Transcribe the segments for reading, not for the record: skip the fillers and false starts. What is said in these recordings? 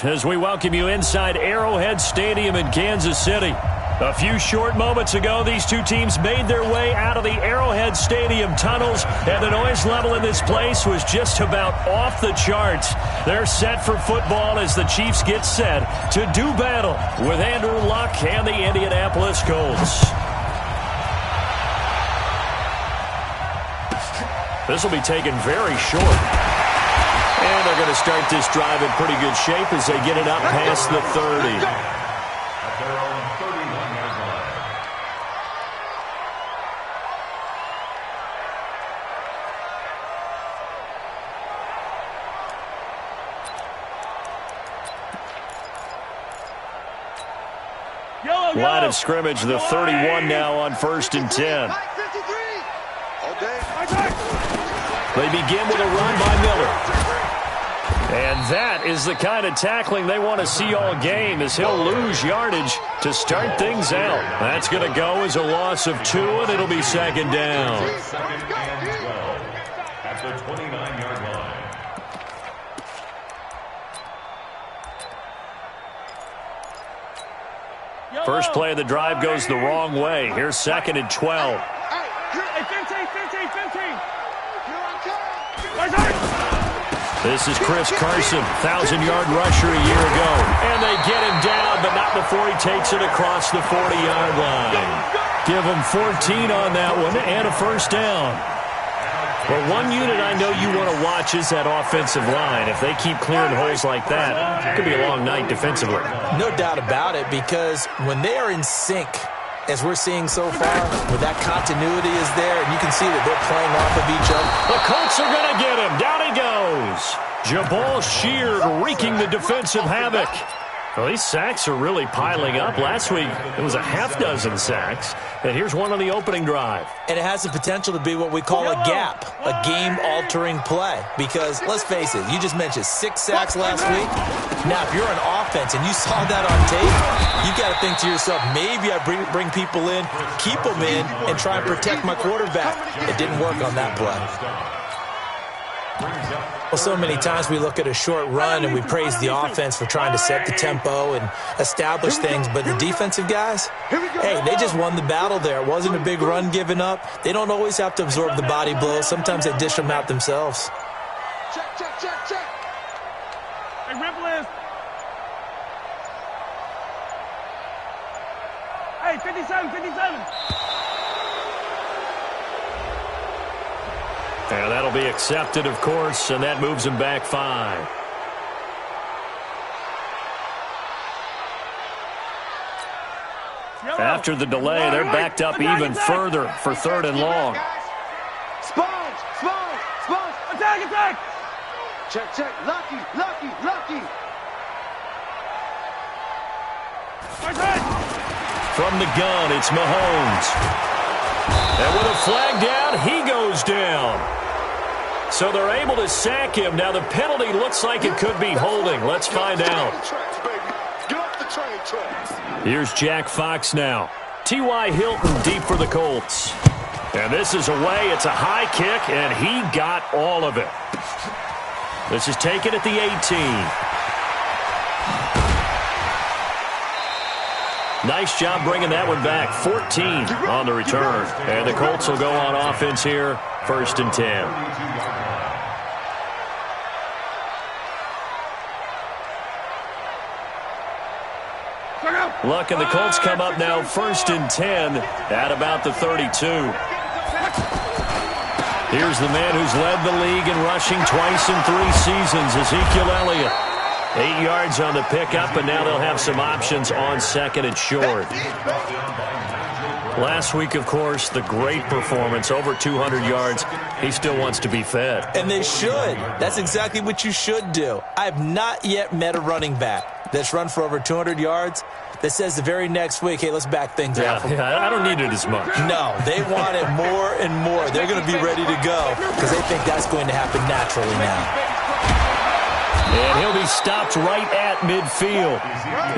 As we welcome you inside Arrowhead Stadium in Kansas City. A few short moments ago, these two teams made their way out of the Arrowhead Stadium tunnels, and the noise level in this place was just about off the charts. They're set for football as the Chiefs get set to do battle with Andrew Luck and the Indianapolis Colts. This will be taken very short. And they're going to start this drive in pretty good shape as they get it up past the 30. At their own 31-yard line. Line of scrimmage, the 31 now on 1st and 10. They begin with a run by Miller. And that is the kind of tackling they want to see all game, as he'll lose yardage to start things out. That's going to go as a loss of 2, and it'll be second down. Second and 12 at the 29-yard line. First play of the drive goes the wrong way. Here's 2nd and 12. This is Chris Carson, 1,000-yard rusher a year ago. And they get him down, but not before he takes it across the 40-yard line. Give him 14 on that one and a first down. Well, one unit I know you want to watch is that offensive line. If they keep clearing holes like that, it could be a long night defensively. No doubt about it, because when they are in sync, as we're seeing so far, where that continuity is there, and you can see that they're playing off of each other. The Colts are going to get him. Down he goes. Jabal Sheard wreaking the defensive havoc. Well, these sacks are really piling up. Last week, it was a half-dozen sacks. And here's one on the opening drive. And it has the potential to be what we call a gap, a game-altering play. Because, let's face it, you just mentioned 6 sacks last week. Now, if you're an offense and you saw that on tape, you've got to think to yourself, maybe I bring people in, keep them in, and try and protect my quarterback. It didn't work on that play. Well, so many times we look at a short run and we praise the offense for trying to set the tempo and establish things, but the defensive guys, hey, they just won the battle there. It wasn't a big run given up. They don't always have to absorb the body blows. Sometimes they dish them out themselves. Check. Hey, rip list. Hey, 57. And that'll be accepted, of course, and that moves him back 5. After the delay, they're backed up even further for 3rd and long. Sponge. Attack. Check. Lucky. From the gun, it's Mahomes. And with a flag down, he goes down. So they're able to sack him. Now the penalty looks like it could be holding. Let's find out. Here's Jack Fox now. T.Y. Hilton deep for the Colts. And this is away. It's a high kick, and he got all of it. This is taken at the 18. Nice job bringing that one back. 14 on the return. And the Colts will go on offense here, 1st and 10. Luck and the Colts come up now 1st and 10 at about the 32. Here's the man who's led the league in rushing twice in 3 seasons, Ezekiel Elliott. 8 yards on the pickup, and now they'll have some options on 2nd and short. Last week, of course, the great performance, over 200 yards. He still wants to be fed. And they should. That's exactly what you should do. I have not yet met a running back that's run for over 200 yards that says the very next week, hey, let's back things out. Yeah, I don't need it as much. No, they want it more and more. They're going to be ready to go because they think that's going to happen naturally now. And he'll be stopped right at midfield.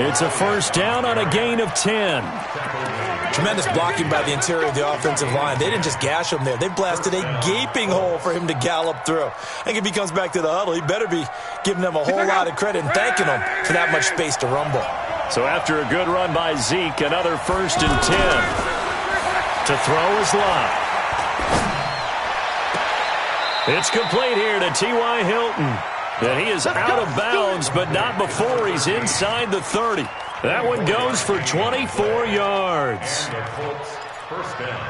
It's a first down on a gain of 10. Tremendous blocking by the interior of the offensive line. They didn't just gash him there. They blasted a gaping hole for him to gallop through. I think if he comes back to the huddle, he better be giving them a whole lot of credit and thanking them for that much space to rumble. So after a good run by Zeke, another 1st and 10. To throw is Lott. It's complete here to T.Y. Hilton. And he is out of bounds, but not before he's inside the 30. That one goes for 24 yards. First down.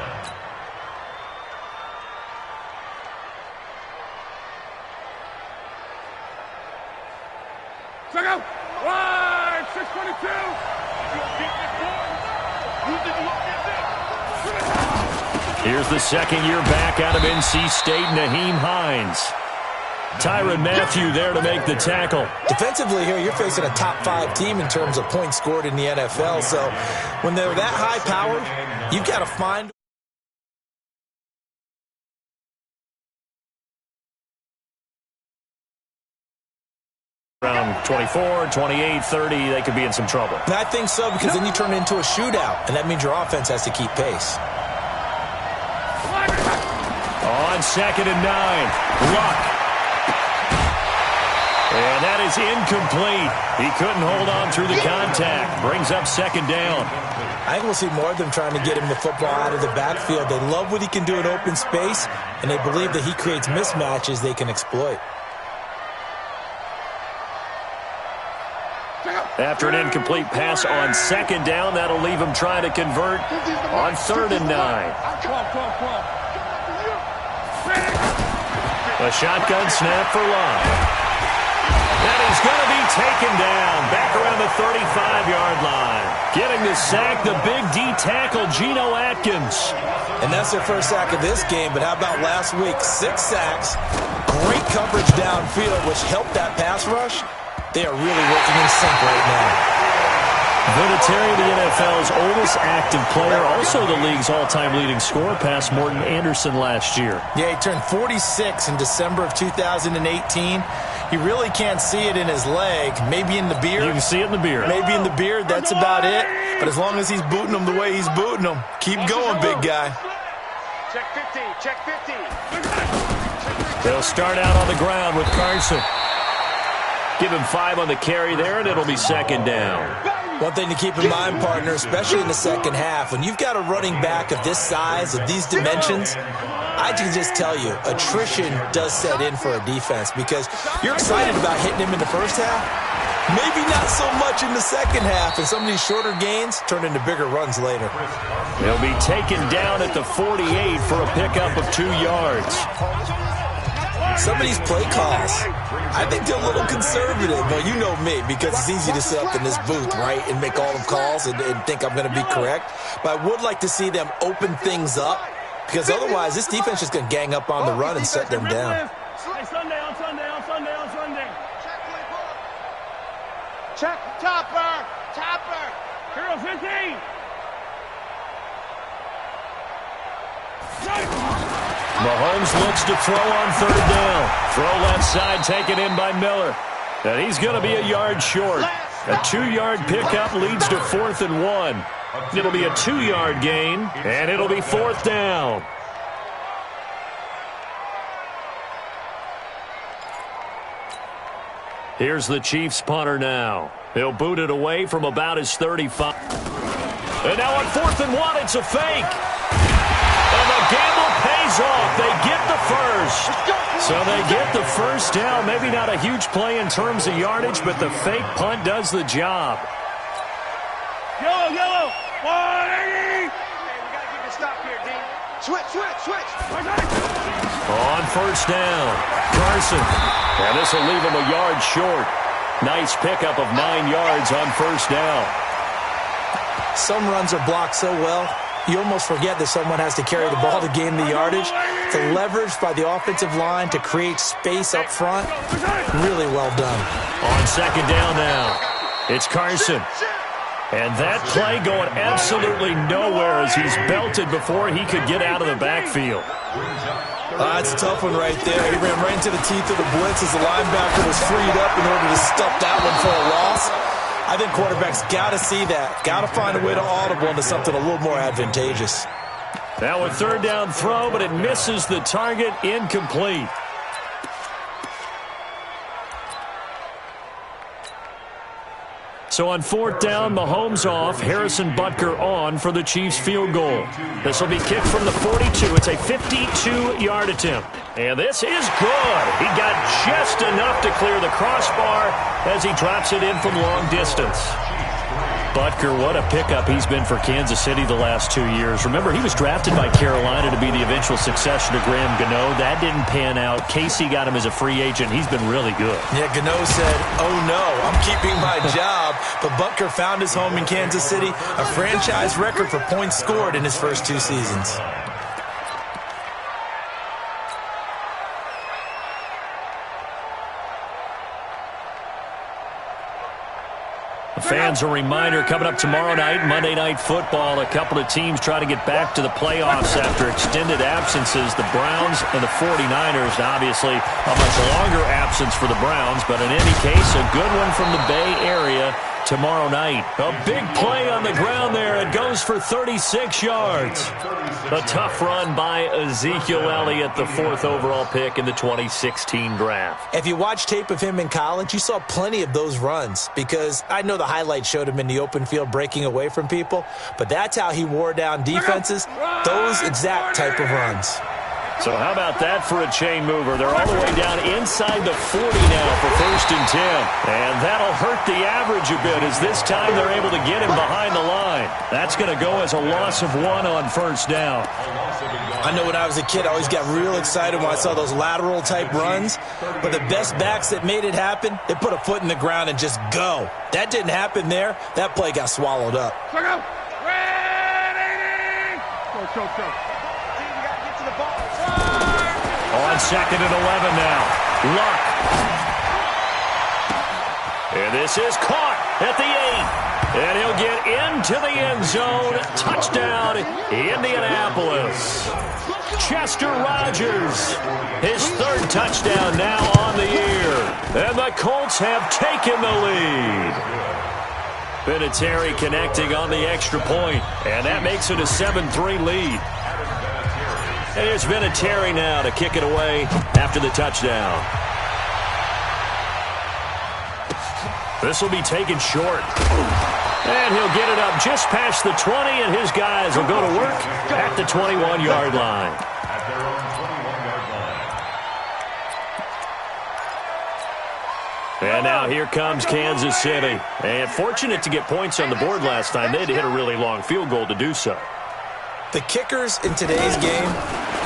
Check out. Wide, 622. Here's the second-year back out of NC State, Naheem Hines. Tyrann Mathieu there to make the tackle. Defensively here, you're facing a top-5 team in terms of points scored in the NFL. So when they're that high-powered, you've got to find... Around 24, 28, 30, they could be in some trouble. And I think so, because then you turn it into a shootout, and that means your offense has to keep pace. On 2nd and 9, Luck. And that is incomplete. He couldn't hold on through the contact. Brings up 2nd down. I think we'll see more of them trying to get him the football out of the backfield. They love what he can do in open space, and they believe that he creates mismatches they can exploit. After an incomplete pass on 2nd down, that'll leave him trying to convert on 3rd and 9. A shotgun snap for Lott. And he's going to be taken down back around the 35-yard line. Getting the sack, the big D tackle, Geno Atkins. And that's their first sack of this game, but how about last week? 6 sacks, great coverage downfield, which helped that pass rush. They are really working in sync right now. Vinatieri, the NFL's oldest active player, also the league's all-time leading scorer, past Morton Anderson last year. Yeah, he turned 46 in December of 2018. You really can't see it in his leg. Maybe in the beard. You can see it in the beard. Maybe in the beard, that's about it. But as long as he's booting them the way he's booting them, keep going, big guy. Check 50, check 50. They'll start out on the ground with Carson. Give him 5 on the carry there, and it'll be 2nd down. One thing to keep in mind, partner, especially in the second half, when you've got a running back of this size, of these dimensions, I can just tell you, attrition does set in for a defense because you're excited about hitting him in the first half, maybe not so much in the second half, and some of these shorter gains turn into bigger runs later. He'll be taken down at the 48 for a pickup of 2 yards. Some of these play calls, I think they're a little conservative. Well, you know me, because it's easy to sit up in this booth, right, and make all the calls and think I'm going to be correct. But I would like to see them open things up, because otherwise this defense is going to gang up on the run and set them down. Sunday. Check, topper. Hero 15. Mahomes looks to throw on 3rd down. Throw left side taken in by Miller. And he's going to be a yard short. A 2-yard pickup leads to 4th and 1. It'll be a 2-yard gain, and it'll be 4th down. Here's the Chiefs punter now. He'll boot it away from about his 35. And now on 4th and 1, it's a fake. And the gamble pays off. They get the first. So they get the first down. Maybe not a huge play in terms of yardage, but the fake punt does the job. Yellow. 180. Okay, we got to get this stop here, D. Switch. On 1st down, Carson. And this will leave him a yard short. Nice pickup of 9 yards on 1st down. Some runs are blocked so well, you almost forget that someone has to carry the ball to gain the yardage. The leverage by the offensive line to create space up front, really well done. On 2nd down now, it's Carson. And that play going absolutely nowhere as he's belted before he could get out of the backfield. That's a tough one right there. He ran right into the teeth of the blitz as the linebacker was freed up in order to stuff that one for a loss. I think quarterbacks got to see that. Got to find a way to audible into something a little more advantageous. Now a third down throw, but it misses the target. Incomplete. So on fourth down, Mahomes off, Harrison Butker on for the Chiefs field goal. This will be kicked from the 42. It's a 52-yard attempt. And this is good. He got just enough to clear the crossbar as he drops it in from long distance. Butker, what a pickup he's been for Kansas City the last 2 years. Remember, he was drafted by Carolina to be the eventual successor to Graham Gano. That didn't pan out. Casey got him as a free agent. He's been really good. Yeah, Gano said, oh no, I'm keeping my job. But Butker found his home in Kansas City, a franchise record for points scored in his first 2 seasons. Fans, a reminder, coming up tomorrow night, Monday Night Football, a couple of teams try to get back to the playoffs after extended absences. The Browns and the 49ers, obviously a much longer absence for the Browns, but in any case, a good one from the Bay Area tomorrow night. A big play on the ground there. It goes for 36 yards. A tough run by Ezekiel Elliott, the 4th overall pick in the 2016 draft. If you watch tape of him in college, you saw plenty of those runs because I know the highlights showed him in the open field breaking away from people, but that's how he wore down defenses, those exact type of runs. So how about that for a chain mover? They're all the way down inside the 40 now for 1st and 10. And that'll hurt the average a bit as this time they're able to get him behind the line. That's going to go as a loss of 1 on 1st down. I know when I was a kid, I always got real excited when I saw those lateral type runs. But the best backs that made it happen, they put a foot in the ground and just go. That didn't happen there. That play got swallowed up. Go. On 2nd and 11 now. Luck. And this is caught at the 8. And he'll get into the end zone. Touchdown, Indianapolis. Chester Rogers, his 3rd touchdown now on the year. And the Colts have taken the lead. Vinatieri connecting on the extra point. And that makes it a 7-3 lead. And here's Vinatieri now to kick it away after the touchdown. This will be taken short. And he'll get it up just past the 20, and his guys will go to work at the 21-yard line. And now here comes Kansas City. And fortunate to get points on the board last time. They had to hit a really long field goal to do so. The kickers in today's game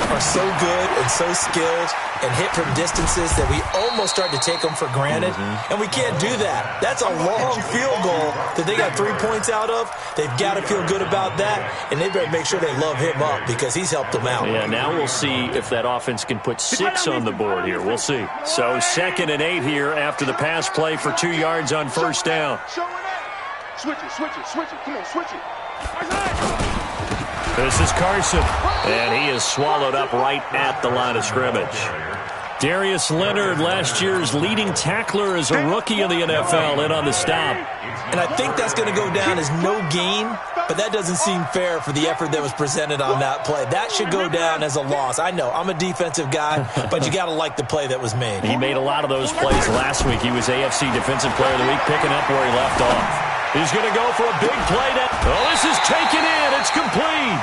are so good and so skilled and hit from distances that we almost start to take them for granted. And we can't do that. That's a long field goal that they got 3 points out of. They've got to feel good about that, and they better make sure they love him up because he's helped them out. Yeah, now we'll see if that offense can put 6 on the board here. We'll see. So 2nd and 8 here after the pass play for 2 yards on 1st down. Switch it. Come on, switch it. This is Carson, and he is swallowed up right at the line of scrimmage. Darius Leonard, last year's leading tackler as a rookie in the NFL, in on the stop. And I think that's going to go down as no gain, but that doesn't seem fair for the effort that was presented on that play. That should go down as a loss. I know, I'm a defensive guy, but you got to like the play that was made. He made a lot of those plays last week. He was AFC Defensive Player of the Week, picking up where he left off. He's going to go for a big play. Oh, this is taken in. It's complete.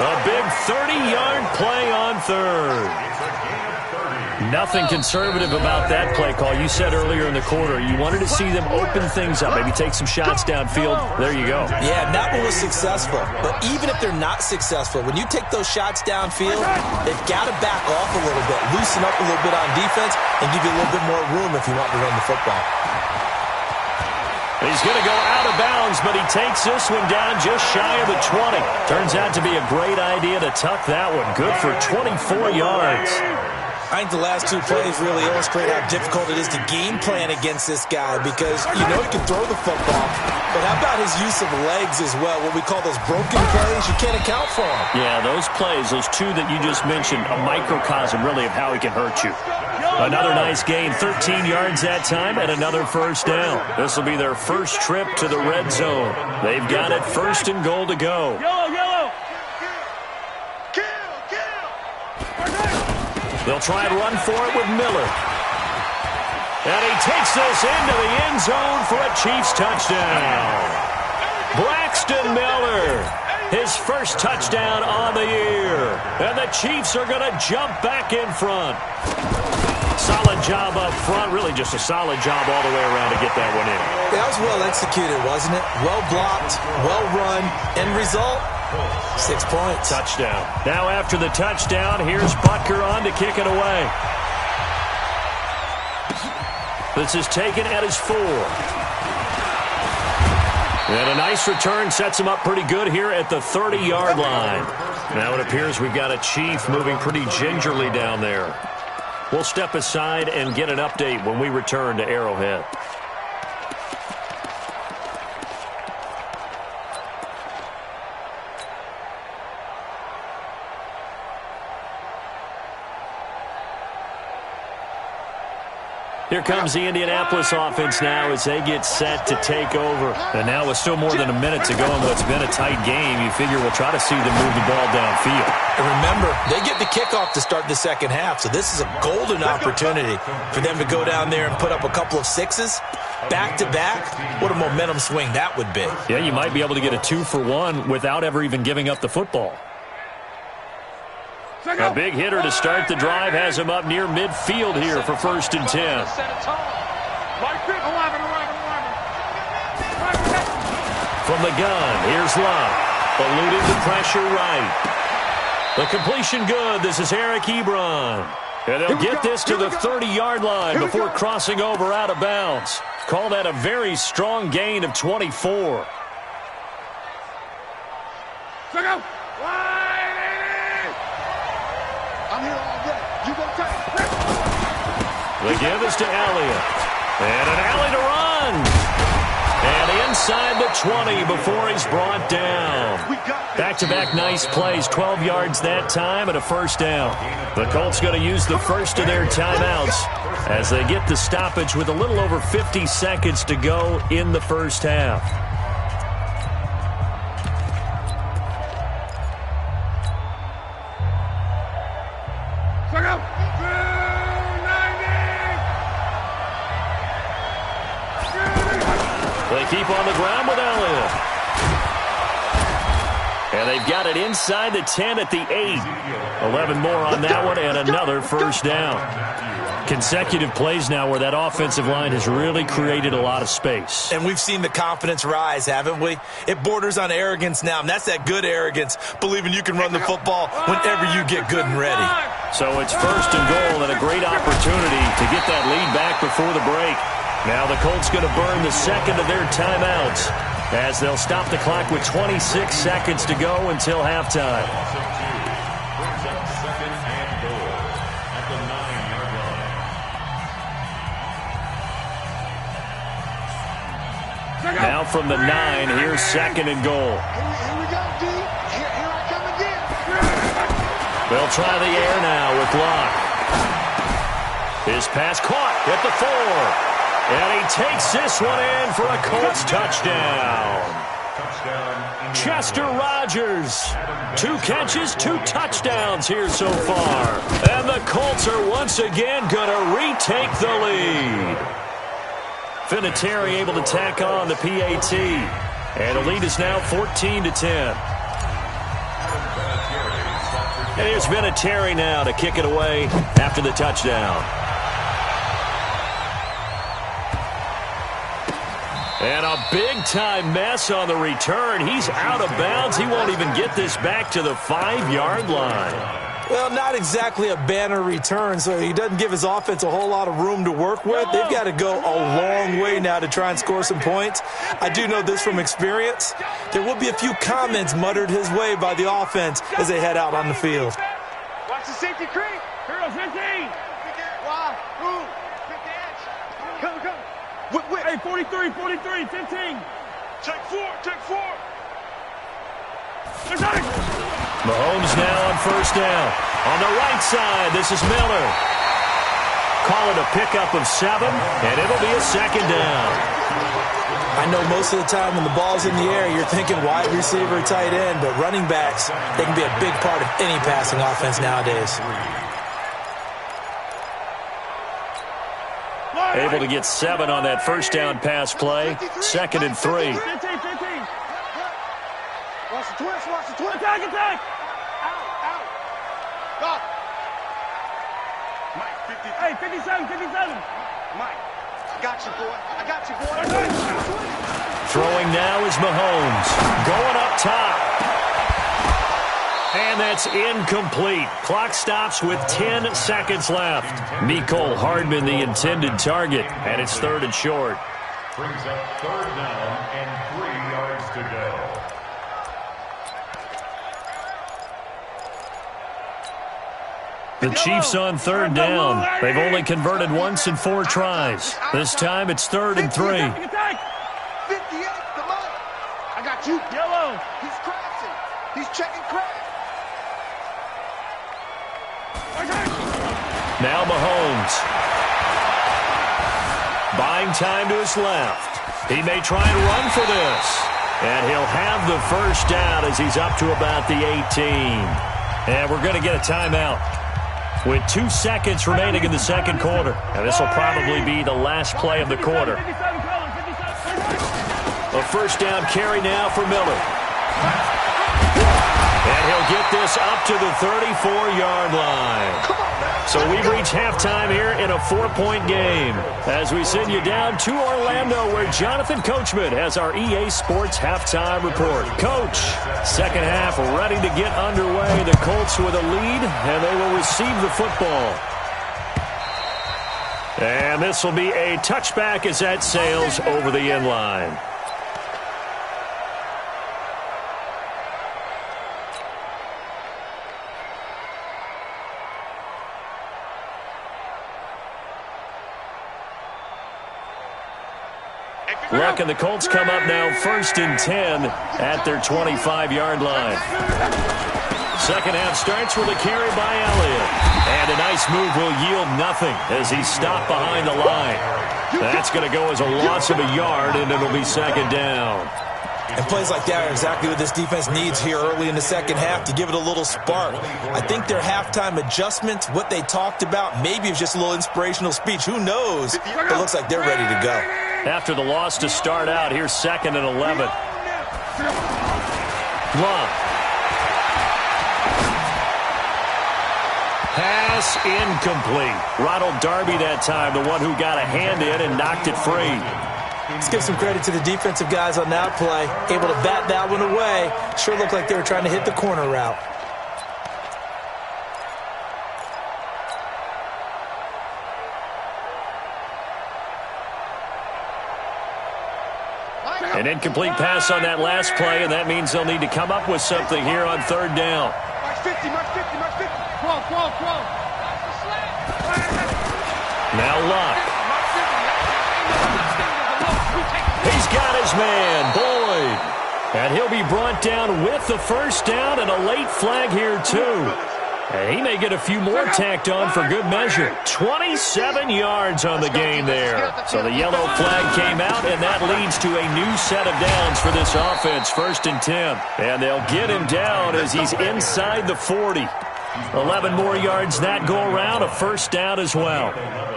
A big 30-yard play on 3rd. Nothing conservative about that play call. You said earlier in the quarter you wanted to see them open things up, maybe take some shots downfield. There you go. Yeah, that one was successful. But even if they're not successful, when you take those shots downfield, they've got to back off a little bit, loosen up a little bit on defense, and give you a little bit more room if you want to run the football. He's going to go out of bounds, but he takes this one down just shy of the 20. Turns out to be a great idea to tuck that one. Good for 24 yards. I think the last 2 plays really illustrate how difficult it is to game plan against this guy because you know he can throw the football, but how about his use of legs as well? What we call those broken plays, you can't account for them. Yeah, those plays, those 2 that you just mentioned, a microcosm really of how he can hurt you. Another nice gain, 13 yards that time, and another first down. This will be their first trip to the red zone. They've got it, 1st and goal to go. Yellow. They'll try and run for it with Miller. And he takes this into the end zone for a Chiefs touchdown. Braxton Miller, his first touchdown on the year. And the Chiefs are going to jump back in front. Solid job up front. Really just a solid job all the way around to get that one in. That was well executed, wasn't it? Well blocked, well run. End result, 6 points. Touchdown. Now after the touchdown, here's Butker on to kick it away. This is taken at his 4. And a nice return sets him up pretty good here at the 30-yard line. Now it appears we've got a Chief moving pretty gingerly down there. We'll step aside and get an update when we return to Arrowhead. Here comes the Indianapolis offense now as they get set to take over. And now with still more than a minute to go in what's been a tight game, you figure we'll try to see them move the ball downfield. And remember, they get the kickoff to start the second half, so this is a golden opportunity for them to go down there and put up a couple of sixes back-to-back. What a momentum swing that would be. Yeah, you might be able to get a 2-for-1 without ever even giving up the football. A big hitter to start the drive has him up near midfield here for 1st and 10. From the gun, here's Love. Eluding the pressure right. The completion good. This is Eric Ebron. And they'll get this to the 30-yard line before crossing over out of bounds. Call that a very strong gain of 24. The give is to Elliott. And an alley to run. And inside the 20 before he's brought down. Back-to-back nice plays. 12 yards that time and a first down. The Colts going to use the first of their timeouts as they get the stoppage with a little over 50 seconds to go in the first half. They keep on the ground with Elliott. And they've got it inside the 10 at the 8. 11 more on that one and another first down. Consecutive plays now where that offensive line has really created a lot of space. And we've seen the confidence rise, haven't we? It borders on arrogance now, and that's that good arrogance, believing you can run the football whenever you get good and ready. So it's 1st and goal and a great opportunity to get that lead back before the break. Now the Colts going to burn the second of their timeouts as they'll stop the clock with 26 seconds to go until halftime. Now from the 9, here's 2nd and goal. Here we go, D. Here I come again. They'll try the air now with Locke. His pass caught at the 4. And he takes this one in for a Colts touchdown. Chester Rogers. 2 catches, 2 touchdowns here so far. And the Colts are once again going to retake the lead. Vinatieri able to tack on the PAT. And the lead is now 14-10. And here's Vinatieri now to kick it away after the touchdown. And a big-time mess on the return. He's out of bounds. He won't even get this back to the 5-yard line. Well, not exactly a banner return, so he doesn't give his offense a whole lot of room to work with. They've got to go a long way now to try and score some points. I do know this from experience. There will be a few comments muttered his way by the offense as they head out on the field. Watch the safety creep. Hero 15. Why? Who? Get the edge. Come. Wait. Hey, 43, 15. Take 4. Mahomes now on 1st down. On the right side, this is Miller. call it a pickup of 7, and it'll be a second down. I know most of the time when the ball's in the air, you're thinking wide receiver, tight end, but running backs, they can be a big part of any passing offense nowadays. Able to get 7 on that first down pass play. 2nd and 3. 15. Watch the twist, watch the twist. Attack, attack. Out. Go. Mike, 50. Hey, 57. Mike, I got you, boy. Throwing now is Mahomes. Going up top. And that's incomplete. Clock stops with 10 seconds left. Mecole Hardman, the intended target, and it's 3rd and short. Brings up 3rd down and 3 yards to go. The Chiefs on 3rd down. They've only converted once in 4 tries. This time it's 3rd and 3. 58, the money. I got you. Yellow. He's crashing. He's checking crash. Now Mahomes. Buying time to his left. He may try and run for this. And he'll have the first down as he's up to about the 18. And we're going to get a timeout with 2 seconds remaining in the second quarter. And this will probably be the last play of the quarter. A first down carry now for Miller. And he'll get this up to the 34-yard line. So we've reached halftime here in a 4-point game as we send you down to Orlando where Jonathan Coachman has our EA Sports halftime report. Coach, second half ready to get underway. The Colts with a lead, and they will receive the football. And this will be a touchback as that sails over the end line. Luck and the Colts come up now 1st and 10 at their 25-yard line. Second half starts with a carry by Elliott. And a nice move will yield nothing as he's stopped behind the line. That's going to go as a loss of a yard, and it'll be 2nd down. And plays like that are exactly what this defense needs here early in the second half to give it a little spark. I think their halftime adjustment, what they talked about, maybe it's just a little inspirational speech. Who knows? But it looks like they're ready to go. After the loss to start out, here's 2nd and 11. Love. Pass incomplete. Ronald Darby that time, the one who got a hand in and knocked it free. Let's give some credit to the defensive guys on that play. Able to bat that one away. Sure looked like they were trying to hit the corner route. An incomplete pass on that last play, and that means they'll need to come up with something here on 3rd down. Mark 50. Cross. Now Luck. He's got his man, Boyd. And he'll be brought down with the first down and a late flag here, too. And he may get a few more tacked on for good measure. 27 yards on the game there. So the yellow flag came out, and that leads to a new set of downs for this offense. 1st and 10. And they'll get him down as he's inside the 40. 11 more yards that go around, a first down as well.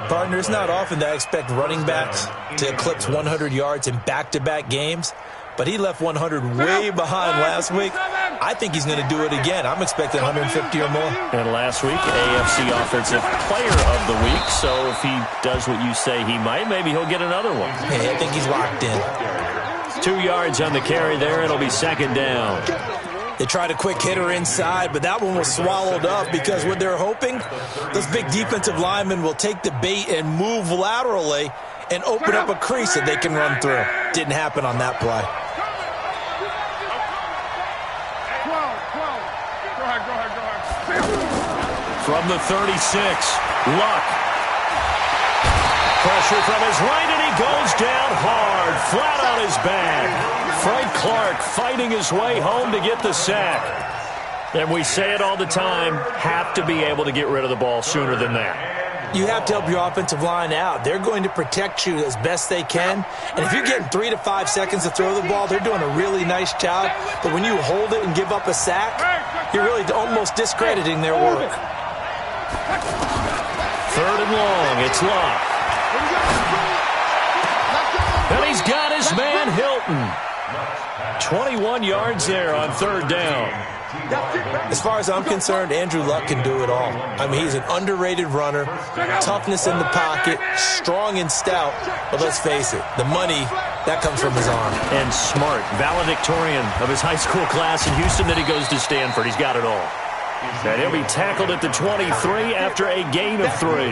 Partner, it's not often that I expect running backs to eclipse 100 yards in back-to-back games, but he left 100 way behind last week. I think he's going to do it again. I'm expecting 150 or more. And last week, AFC Offensive Player of the Week, so if he does what you say he might, maybe he'll get another one. Hey, I think he's locked in. 2 yards on the carry there. It'll be 2nd down. They tried a quick hitter inside, but that one was swallowed up because what they're hoping, those big defensive linemen will take the bait and move laterally and open up a crease that they can run through. Didn't happen on that play. From the 36, Luck. Pressure from his right, and he goes down hard, flat on his back. Frank Clark fighting his way home to get the sack. And we say it all the time, have to be able to get rid of the ball sooner than that. You have to help your offensive line out. They're going to protect you as best they can. And if you're getting 3 to 5 seconds to throw the ball, they're doing a really nice job. But when you hold it and give up a sack, you're really almost discrediting their work. 3rd and long. It's Locke. And he's got his man Hilton. 21 yards there on 3rd down. As far as I'm concerned, Andrew Luck can do it all. I mean, he's an underrated runner, toughness in the pocket, strong and stout. But let's face it, the money, that comes from his arm. And smart, valedictorian of his high school class in Houston, then he goes to Stanford. He's got it all. And he'll be tackled at the 23 after a gain of 3.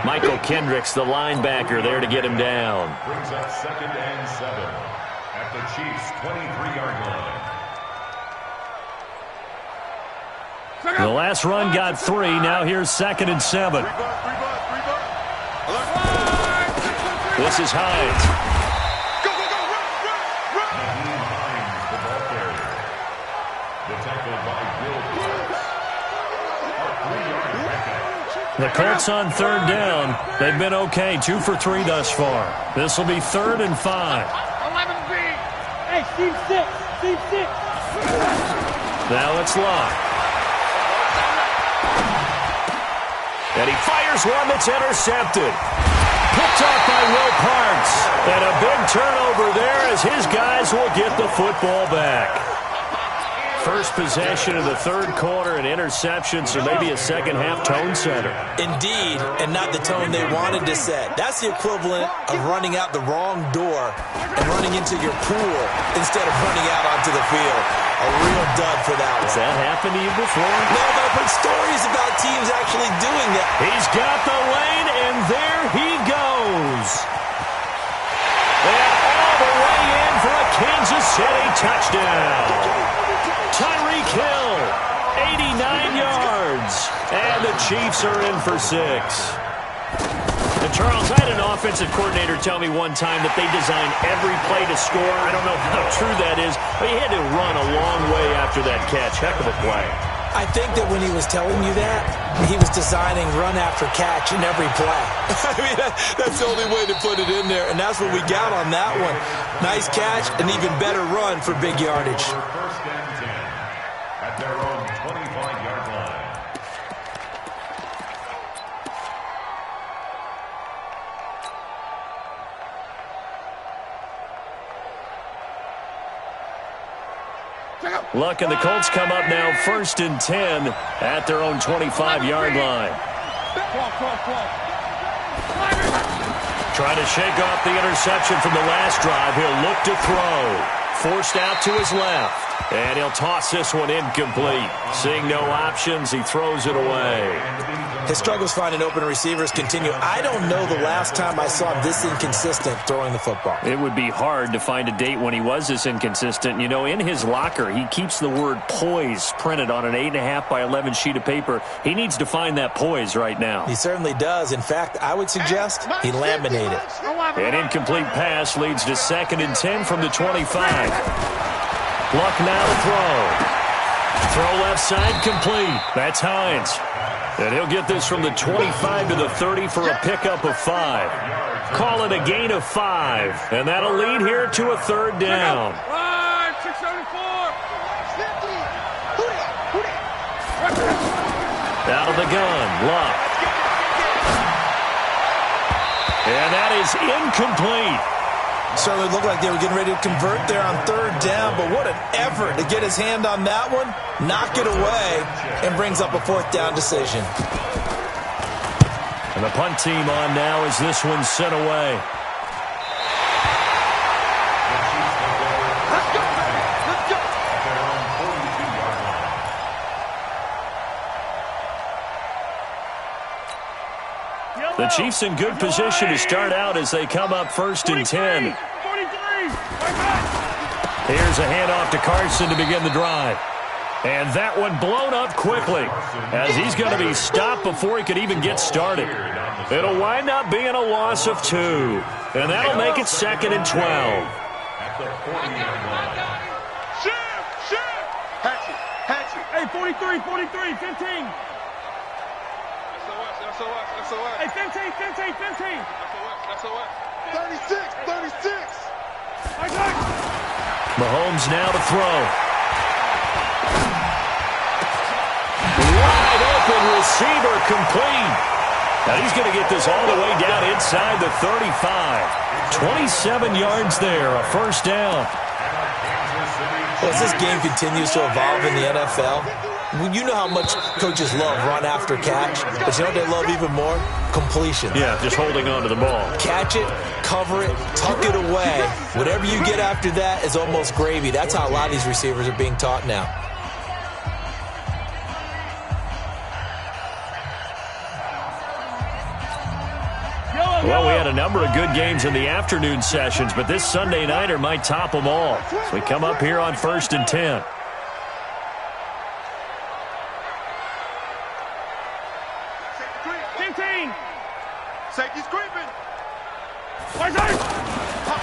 Michael Kendricks, the linebacker, there to get him down. Brings up 2nd and 7 at the Chiefs' 23-yard line. The last run got 3. Now here's 2nd and 7. This is Hines. Go, go, go, run. Hines, the ball carrier. The tackle by Bill Clark. A 3-yard pickup. The Colts on 3rd down. They've been okay, 2 for 3 thus far. This will be 3rd and 5. 11B. Hey, Steve 6. Steve 6. Now it's Locke. And he fires one that's intercepted. Picked off by Will Parks. And a big turnover there as his guys will get the football back. First possession of the 3rd quarter, an interception, so maybe a second-half tone setter. Indeed, and not the tone they wanted to set. That's the equivalent of running out the wrong door and running into your pool instead of running out onto the field. A real dud for that one. Has that happened to you before? No, but I've heard stories about teams actually doing that. He's got the lane, and there he goes. And all the way in for a Kansas City touchdown. Tyreek Hill, 89 yards. And the Chiefs are in for 6. And Charles, I had an offensive coordinator tell me one time that they design every play to score. I don't know how true that is, but he had to run a long way after that catch. Heck of a play. I think that when he was telling you that, he was designing run after catch in every play. I mean, that's the only way to put it in there, and that's what we got on that one. Nice catch, an even better run for big yardage. 1st and 10 at their own 25-yard line. Luck and the Colts come up now 1st and 10 at their own 25-yard line. Trying to shake off the interception from the last drive. He'll look to throw. Forced out to his left. And he'll toss this one incomplete. Seeing no options, he throws it away. His struggles finding open receivers continue. I don't know the last time I saw him this inconsistent throwing the football. It would be hard to find a date when he was this inconsistent. You know, in his locker, he keeps the word poise printed on an 8.5 by 11 sheet of paper. He needs to find that poise right now. He certainly does. In fact, I would suggest he laminated. An incomplete pass leads to 2nd and 10 from the 25. Luck now to throw. Throw left side complete. That's Hines. And he'll get this from the 25 to the 30 for a pickup of 5. Call it a gain of 5. And that'll lead here to a 3rd down. 674. Out of the gun, Luck. And that is incomplete. Certainly looked like they were getting ready to convert there on 3rd down, but what an effort to get his hand on that one, knock it away, and brings up a 4th down decision. And the punt team on now as this one's sent away. Let's go, baby. Let's go. Their own 42-yard line. The Chiefs in good position to start out as they come up 1st and 10. 43. Here's a handoff to Carson to begin the drive. And that one blown up quickly as he's going to be stopped before he could even get started. It'll wind up being a loss of 2. And that'll make it 2nd and 12. At the 40-yard line. Shift. Hatchet. Hey, 43, 15. Hey, 15, 15, 15. That's what. 36. Mahomes now to throw. Wide open receiver complete. Now he's going to get this all the way down inside the 35. 27 yards there, a first down. Well, as this game continues to evolve in the NFL, you know how much coaches love run after catch, but you know what they love even more? Completion. Yeah, just holding on to the ball. Catch it, cover it, tuck it away. Whatever you get after that is almost gravy. That's how a lot of these receivers are being taught now. Well, we had a number of good games in the afternoon sessions, but this Sunday nighter might top them all. So we come up here on 1st and 10. Safety's creeping.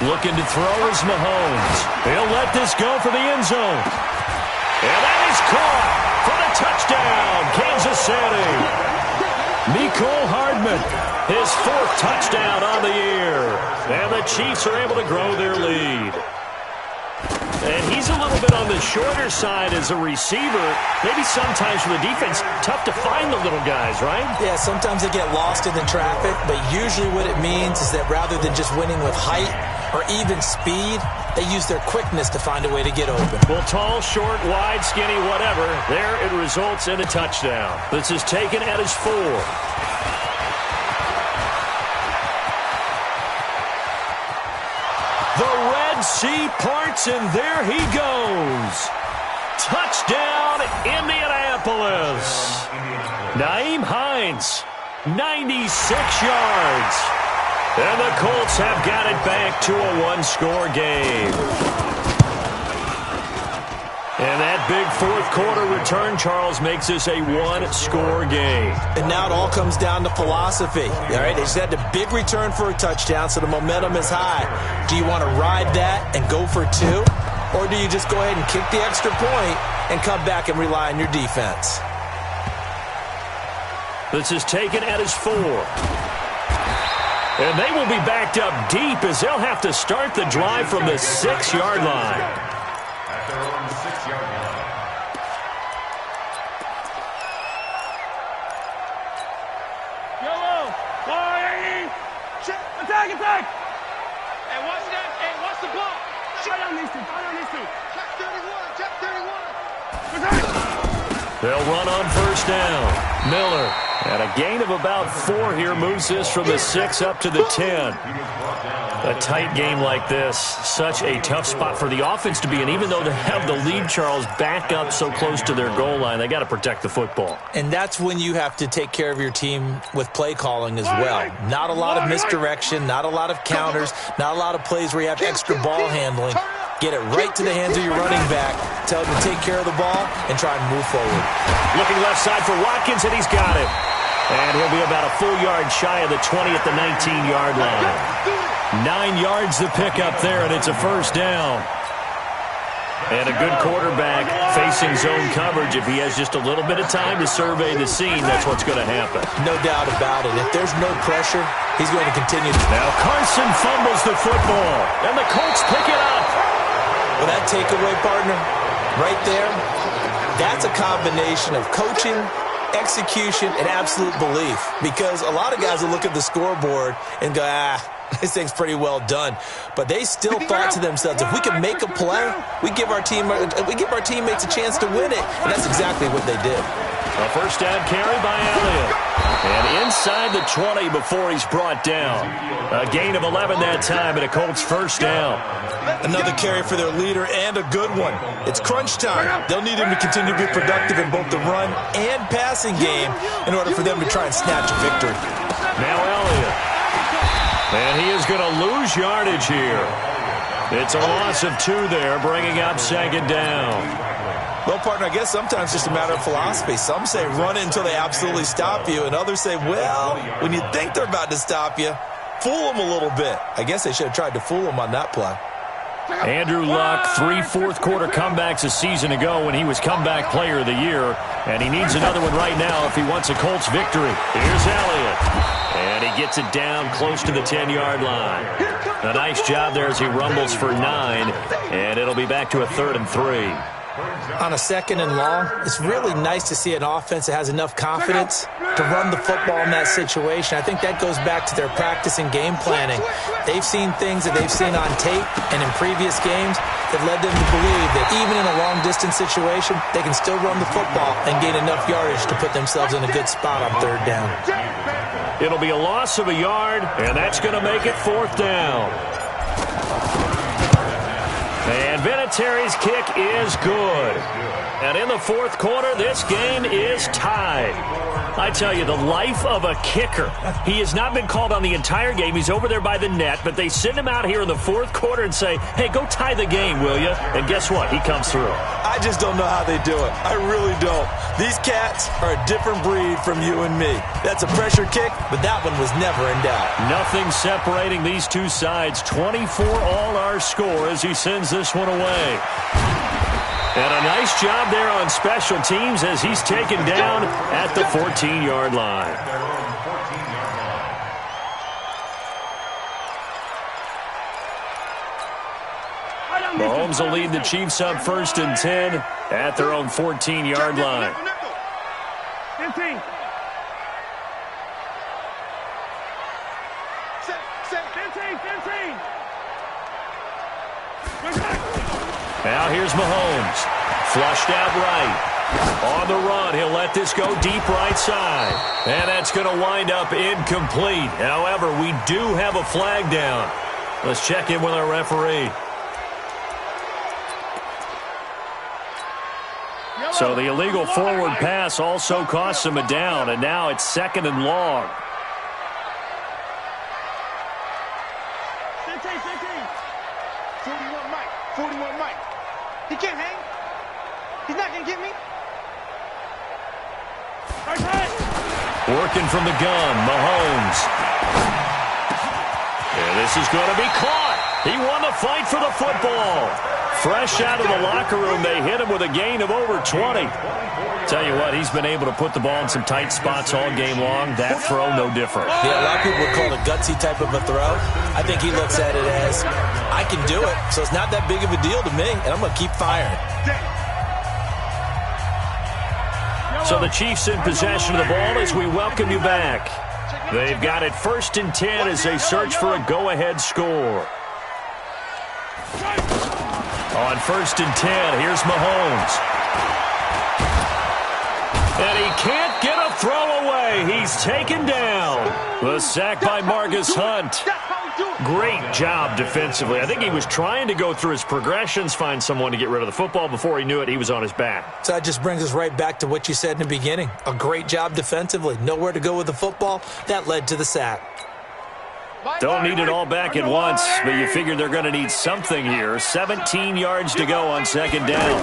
Looking to throw is Mahomes. He'll let this go for the end zone. And that is caught for the touchdown, Kansas City. Mecole Hardman, his 4th touchdown on the year. And the Chiefs are able to grow their lead. And he's a little bit on the shorter side as a receiver. Maybe sometimes for the defense, tough to find the little guys, right? Yeah, sometimes they get lost in the traffic, but usually what it means is that rather than just winning with height or even speed, they use their quickness to find a way to get open. Well, tall, short, wide, skinny, whatever, there it results in a touchdown. This is taken at his 4. The Red Sea parts, and there he goes. Touchdown, Indianapolis. Nyheim Hines, 96 yards. And the Colts have got it back to a 1-score game. And that big 4th quarter return, Charles, makes this a 1-score game. And now it all comes down to philosophy. All right, they just had a big return for a touchdown, so the momentum is high. Do you want to ride that and go for 2? Or do you just go ahead and kick the extra point and come back and rely on your defense? This is taken at his 4. And they will be backed up deep as they'll have to start the drive from the 6-yard line. At their own 6-yard line. Yellow. Attack. Hey, watch that. Hey, watch the ball. Right on these two. Check 31. They'll run on 1st down. Miller, at a gain of about 4 here, moves this from the 6 up to the 10. A tight game like this, such a tough spot for the offense to be in. Even though they have the lead, Charles, back up so close to their goal line, they got to protect the football. And that's when you have to take care of your team with play calling as well. Not a lot of misdirection, not a lot of counters, not a lot of plays where you have extra ball handling. Get it right to the hands of your running back. Tell him to take care of the ball and try and move forward. Looking left side for Watkins, and he's got it. And he'll be about a full yard shy of the 20 at the 19-yard line. 9 yards to pick up there, and it's a first down. And a good quarterback facing zone coverage. If he has just a little bit of time to survey the scene, that's what's going to happen. No doubt about it. If there's no pressure, he's going to continue. Now Carson fumbles the football, and the Colts pick it up. Well, that takeaway, partner, right there, that's a combination of coaching, execution, and absolute belief. Because a lot of guys will look at the scoreboard and go, this thing's pretty well done. But they still thought to themselves, if we can make a play, we give our teammates a chance to win it. And that's exactly what they did. A first down carry by Elliott. And inside the 20 before he's brought down. A gain of 11 that time, and a Colts first down. Another carry for their leader, and a good one. It's crunch time. They'll need him to continue to be productive in both the run and passing game in order for them to try and snatch a victory. Now Elliott. And he is going to lose yardage here. It's a loss of 2 there, bringing up second down. Well, partner, I guess sometimes it's just a matter of philosophy. Some say run it until they absolutely stop you, and others say, well, when you think they're about to stop you, fool them a little bit. I guess they should have tried to fool them on that play. Andrew Luck, 3 fourth-quarter comebacks a season ago when he was comeback player of the year, and he needs another one right now if he wants a Colts victory. Here's Elliott. And he gets it down close to the 10-yard line. A nice job there as he rumbles for 9, and it'll be back to a 3rd and 3. On a 2nd and long, it's really nice to see an offense that has enough confidence to run the football in that situation. I think that goes back to their practice and game planning. They've seen things that they've seen on tape and in previous games that led them to believe that even in a long-distance situation, they can still run the football and gain enough yardage to put themselves in a good spot on 3rd down. It'll be a loss of a yard, and that's going to make it 4th down. And Vinatieri's kick is good. And in the 4th quarter, this game is tied. I tell you, the life of a kicker. He has not been called on the entire game. He's over there by the net, but they send him out here in the 4th quarter and say, hey, go tie the game, will you? And guess what? He comes through. I just don't know how they do it. I really don't. These cats are a different breed from you and me. That's a pressure kick, but that one was never in doubt. Nothing separating these two sides. 24 all our score as he sends this one away. And a nice job there on special teams as he's taken down at the 14-yard line. Mahomes will lead the Chiefs up 1st and 10 at their own 14-yard line. 15. Now here's Mahomes. Flushed out right. On the run, he'll let this go deep right side. And that's going to wind up incomplete. However, we do have a flag down. Let's check in with our referee. So the illegal forward pass also costs him a down, and now it's 2nd and long. 41 Mike. He can't hang. He's not going to get me. Working from the gun, Mahomes. And this is going to be caught. He won the fight for the football. Fresh out of the locker room, they hit him with a gain of over 20. Tell you what, he's been able to put the ball in some tight spots all game long. That throw, no different. Yeah, a lot of people would call it a gutsy type of a throw. I think he looks at it as, I can do it, so it's not that big of a deal to me, and I'm going to keep firing. So the Chiefs in possession of the ball as we welcome you back. They've got it 1st and 10 as they search for a go-ahead score. On 1st and 10, here's Mahomes. And he can't get a throw away. He's taken down. The sack by Marcus Hunt. Great job defensively. I think he was trying to go through his progressions, find someone to get rid of the football. Before he knew it, he was on his back. So that just brings us right back to what you said in the beginning. A great job defensively. Nowhere to go with the football. That led to the sack. Don't need it all back at once, but you figure they're going to need something here. 17 yards to go on 2nd down.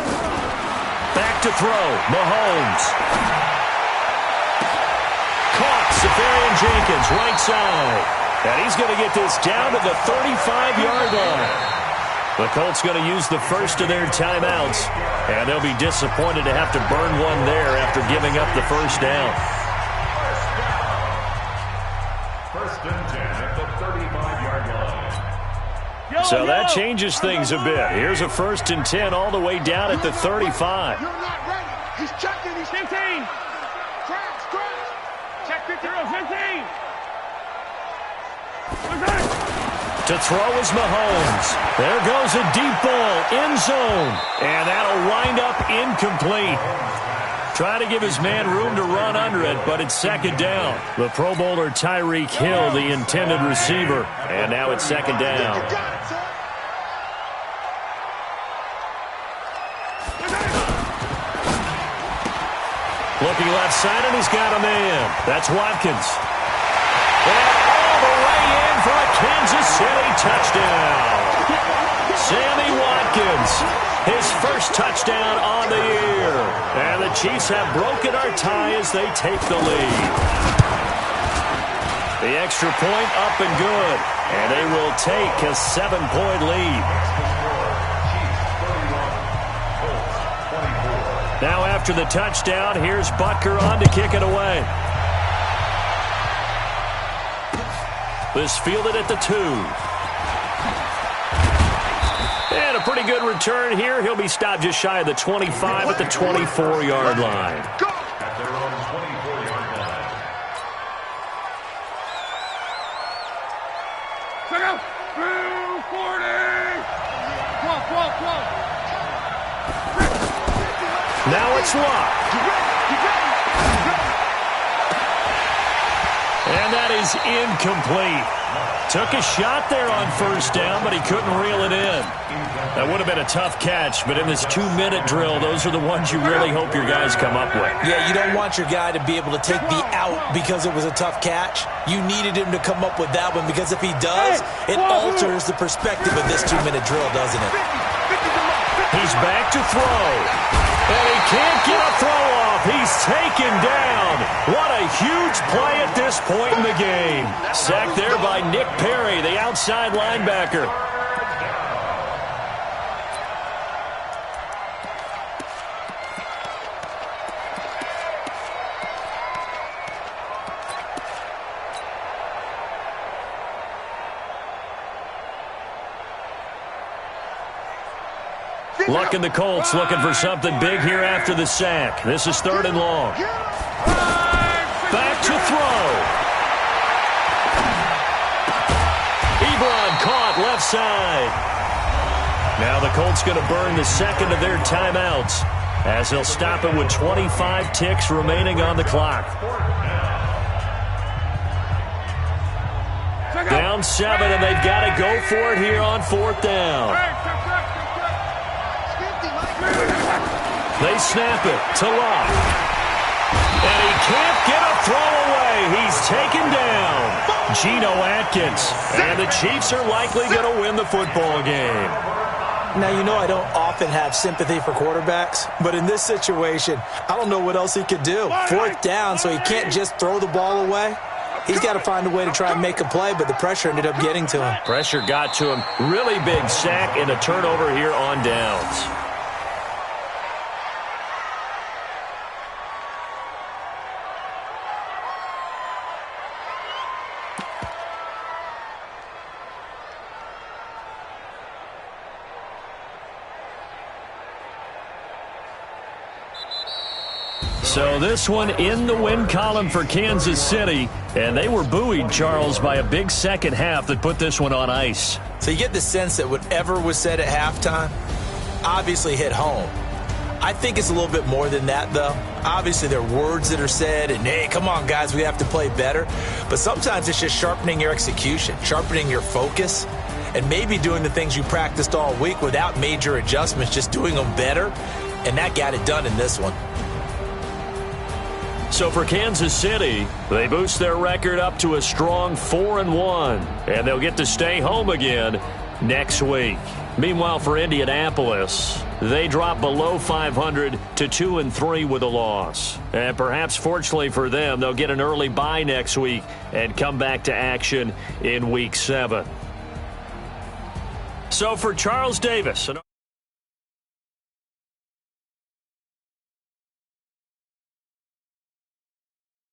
Back to throw, Mahomes. Caught, Safarian Jenkins, right side. And he's going to get this down to the 35-yard line. The Colts going to use the first of their timeouts, and they'll be disappointed to have to burn one there after giving up the 1st down. 1st and 10 at the 35-yard line. So that changes things a bit. Here's a 1st and 10 all the way down at the 35. You're not ready. He's checking. He's 15. Crash. Check 15. 15. To throw is Mahomes. There goes a deep ball, end zone. And that'll wind up incomplete. Try to give his man room to run under it, but it's 2nd down. The Pro Bowler Tyreek Hill, the intended receiver. And now it's 2nd down. Looking left side, and he's got a man. That's Watkins. And all the way in for a Kansas City touchdown. Sammy Watkins, his first touchdown on the year. And the Chiefs have broken our tie as they take the lead. The extra point up and good. And they will take a 7-point lead. Now after the touchdown, here's Butker on to kick it away. This fielded at the 2. And a pretty good return here. He'll be stopped just shy of the 25 at the 24-yard line. At their own 24-yard line. Check out. 240. 12. Now it's locked. And that is incomplete. Took a shot there on first down, but he couldn't reel it in. That would have been a tough catch, but in this 2-minute drill, those are the ones you really hope your guys come up with. Yeah, you don't want your guy to be able to take the out because it was a tough catch. You needed him to come up with that one because if he does, it alters the perspective of this 2-minute drill, doesn't it? He's back to throw. And he can't get a throw off. He's taken down. What a huge play at this point in the game. Sacked there by Nick Perry, the outside linebacker. Luck in the Colts looking for something big here after the sack. This is 3rd and long. Back to throw. Ebron caught left side. Now the Colts going to burn the second of their timeouts as they'll stop it with 25 ticks remaining on the clock. Down 7, and they've got to go for it here on 4th down. They snap it to Locke. And he can't get a throw away. He's taken down. Geno Atkins. And the Chiefs are likely going to win the football game. Now, you know I don't often have sympathy for quarterbacks, but in this situation, I don't know what else he could do. 4th down, so he can't just throw the ball away. He's got to find a way to try and make a play, but the pressure ended up getting to him. Pressure got to him. Really big sack and a turnover here on downs. So this one in the win column for Kansas City, and they were buoyed, Charles, by a big second half that put this one on ice. So you get the sense that whatever was said at halftime obviously hit home. I think it's a little bit more than that, though. Obviously, there are words that are said, and, hey, come on, guys, we have to play better. But sometimes it's just sharpening your execution, sharpening your focus, and maybe doing the things you practiced all week without major adjustments, just doing them better, and that got it done in this one. So for Kansas City, they boost their record up to a strong 4-1, and they'll get to stay home again next week. Meanwhile, for Indianapolis, they drop below 500 to 2-3 with a loss. And perhaps fortunately for them, they'll get an early bye next week and come back to action in Week 7. So for Charles Davis...